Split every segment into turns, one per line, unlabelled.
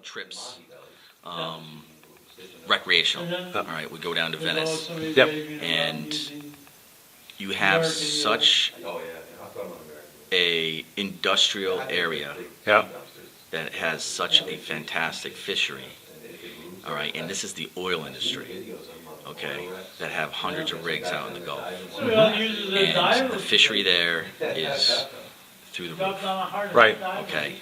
trips, recreational. All right, we go down to Venice,
Yep.
and you have such a industrial area
Yeah.
that has such a fantastic fishery. All right, and this is the oil industry, okay, that have hundreds of rigs out in the Gulf. And the fishery there is through the roof.
Right.
Okay.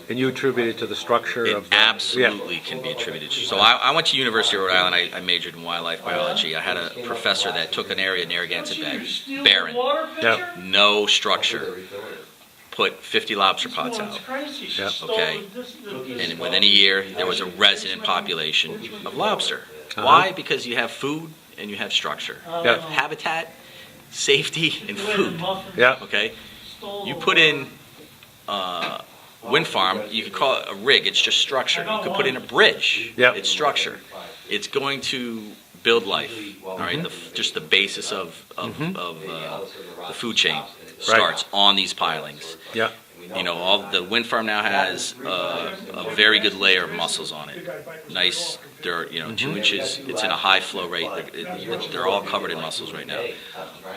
And you attribute it to the structure
It
of the...
absolutely can be attributed. So I went to University of Rhode Island. I majored in wildlife biology. I had a professor that took an area in Narragansett Bay, barren,
Yeah.
no structure, put 50 lobster pots out.
Yeah.
Okay, and within a year there was a resident population of lobster. Why? Because you have food and you have structure.
Yeah.
Habitat, safety, and food.
Yeah.
Okay, you put in wind farm, you could call it a rig, it's just structure. You could put in a bridge,
Yep.
it's structure. It's going to build life, all right? Just the basis of the food chain starts on these pilings.
Yeah.
You know, all the wind farm now has a very good layer of mussels on it. Nice, they're 2 inches. It's in a high flow rate. They're all covered in mussels right now.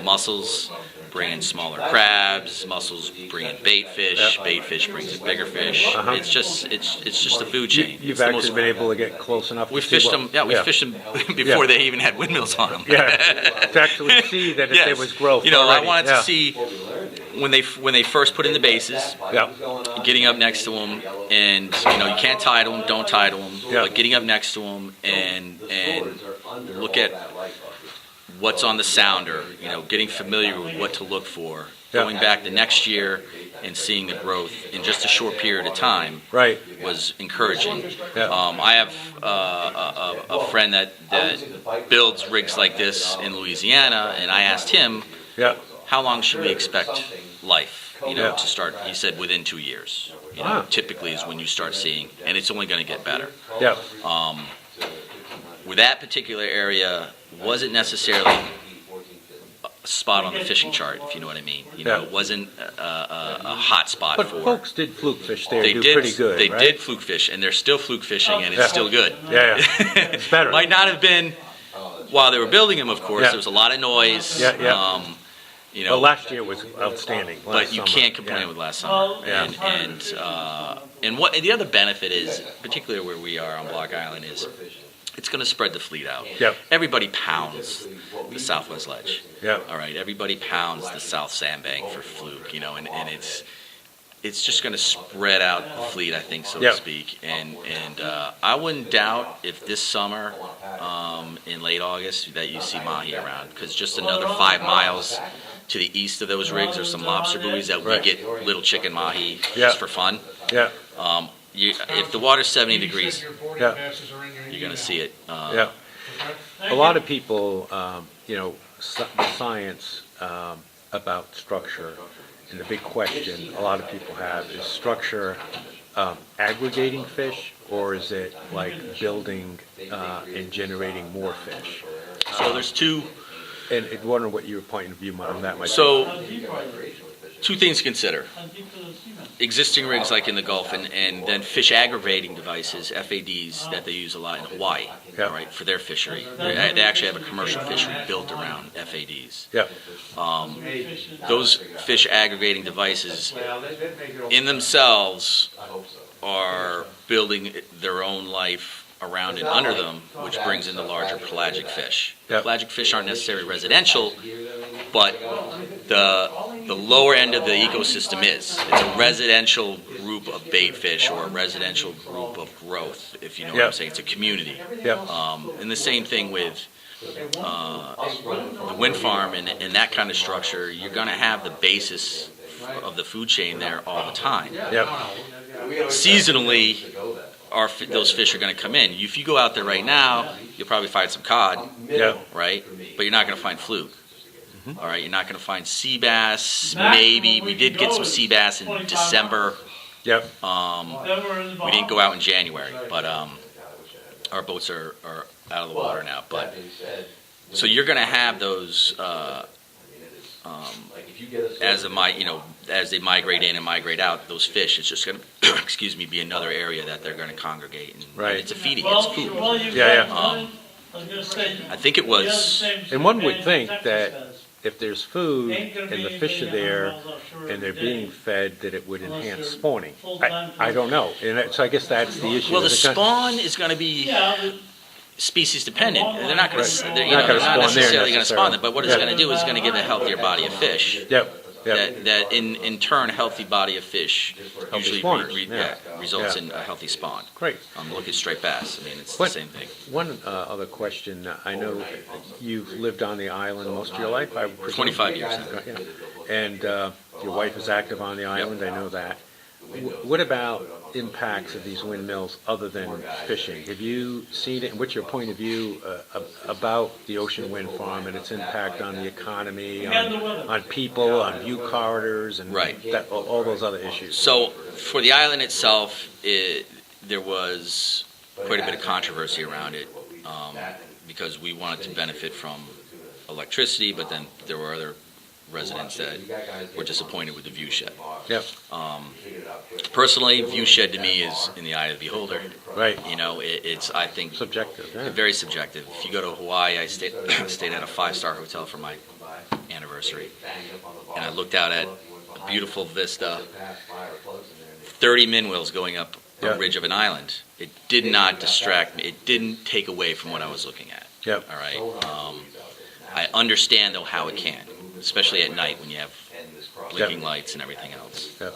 Mussels bring in smaller crabs. Mussels bring in bait fish. Bait fish brings in bigger fish. It's just the food chain.
You've actually been able to get close enough.
We
to
fished
see
them. Yeah, we fished them before they even had windmills on them.
Yeah. To actually see that if there was growth.
You know,
already.
I wanted to see when they first put in the bases.
Yeah.
Getting up next to them, and you can't tie to them, don't tie to them,
Yeah.
but getting up next to them and look at what's on the sounder, getting familiar with what to look for,
Yeah.
going back the next year and seeing the growth in just a short period of time
Right.
was encouraging.
Yeah.
I have a friend that builds rigs like this in Louisiana, and I asked him,
Yeah.
how long should we expect life? To start, he said within 2 years. Typically is when you start seeing, and it's only going to get better.
Yeah.
With that particular area, wasn't necessarily a spot on the fishing chart, if you know what I mean. It wasn't a hot spot
But
for.
folks did fluke fish there.
They
do
did.
pretty good.
They
right?
did fluke fish, and they're still fluke fishing, and it's
Yeah.
still good.
Yeah. It's better.
Might not have been while they were building them, of course.
Yeah.
there was a lot of noise.
Yeah. But last year was outstanding.
But you can't complain with last summer.
Yeah.
And what the other benefit is, particularly where we are on Block Island, is it's going to spread the fleet out.
Yep.
Everybody pounds the Southwest Ledge.
Yep.
All right. Everybody pounds the South Sandbank for fluke. And it's just going to spread out the fleet, I think, so
Yep.
to speak. And I wouldn't doubt if this summer, in late August, that you see mahi around, because just another 5 miles to the east of those rigs are some lobster buoys that we
Right.
get little chicken mahi
Yeah.
just for fun.
Yeah.
If the water's 70 degrees,
Yeah.
you're going to see it.
Yeah. A lot of people, science about structure, and the big question a lot of people have is structure aggregating fish, or is it like building and generating more fish?
So there's two.
And wondering what your point of view on that might be.
So two things to consider: existing rigs like in the Gulf, and then fish aggravating devices (FADs) that they use a lot in Hawaii.
Yeah.
All right, for their fishery. They actually have a commercial fishery built around FADs.
Yeah.
Those fish aggregating devices, in themselves, are building their own life around and under them, which brings in the larger pelagic fish.
Yep.
Pelagic fish aren't necessarily residential, but the lower end of the ecosystem is. It's a residential group of bait fish or a residential group of growth, if you know what I'm
Yep.
saying. It's a community.
Yep.
And the same thing with the wind farm and that kind of structure. You're going to have the basis of the food chain there all the time.
Yep.
Seasonally, those fish are going to come in. If you go out there right now, you'll probably find some cod,
Yeah.
right? But you're not going to find fluke. All right, you're not going to find sea bass. Maybe we did get some sea bass in December.
Yep.
We didn't go out in January, but our boats are out of the water now. But so you're going to have those as they migrate in and migrate out, those fish, it's just going to, excuse me, be another area that they're going to congregate. And
Right.
it's a feeding, it's food.
Yeah.
I think it was,
And one would think that if there's food and the fish are there and they're being fed, that it would enhance spawning. I don't know. So I guess that's the issue.
well, the
Is it gonna-
spawn is going to be species dependent. They're not going
Right.
to,
Not gonna
not
spawn there
necessarily going to spawn
necessarily.
them, but what it's
Yeah.
going to do is going to give a healthier body of fish.
Yep.
That in turn, a healthy body of fish usually
spawners, yeah.
results
Yeah.
in a healthy spawn.
Great.
Look at striped bass. I mean, it's the
What-
same thing.
One other question. I know you've lived on the island most of your life, I presume?
25 years.
Yeah. And your wife is active on the island, I know that. What about impacts of these windmills other than fishing? Have you seen it, and what's your point of view about the ocean wind farm and its impact on the economy, on people, on view corridors, and
Right.
all those other issues?
So for the island itself, there was quite a bit of controversy around it because we wanted to benefit from electricity, but then there were other residents that were disappointed with the view shed.
Yep.
Personally, view shed to me is in the eye of the beholder.
Right.
It's I think
Subjective. Yeah.
very subjective. If you go to Hawaii, I stayed at a 5-star hotel for my anniversary, and I looked out at a beautiful vista, 30 minwheels going up a
Yeah.
ridge of an island. It did not distract me. It didn't take away from what I was looking at.
Yep.
All right. I understand though how it can, especially at night when you have blinking lights and everything else.
Yep.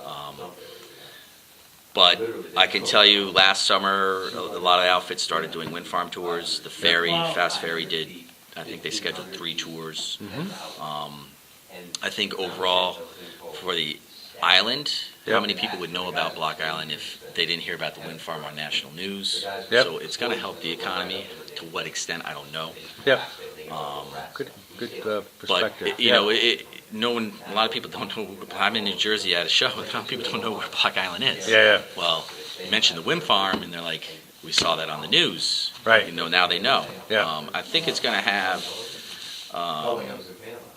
But I can tell you, last summer, a lot of outfits started doing wind farm tours. The ferry, Fast Ferry, did. I think they scheduled 3 tours. I think overall, for the island, how
Yep.
many people would know about Block Island if they didn't hear about the wind farm on national news?
Yep.
So it's going to help the economy. To what extent, I don't know.
Yep. Good perspective.
But no one. A lot of people don't know. I'm in New Jersey at a show. A lot of people don't know where Block Island is.
Yeah.
Well, you mentioned the wind farm, and they're like, "We saw that on the news."
Right.
Now they know.
Yeah.
I think it's going to have,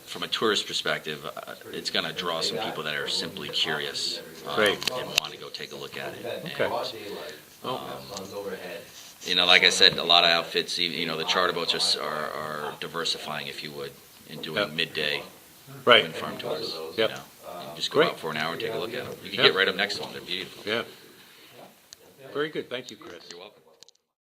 from a tourist perspective, it's going to draw some people that are simply curious
Great.
and want to go take a look at it.
Okay.
Like I said, a lot of outfits, the charter boats are diversifying, if you would, and doing
Yep.
midday
Right.
wind farm tours.
Yep.
And just go
Great.
out for an hour and take a look at them. You can
Yep.
get right up next to them. They're beautiful.
Yeah. Very good. Thank you, Chris.
You're welcome.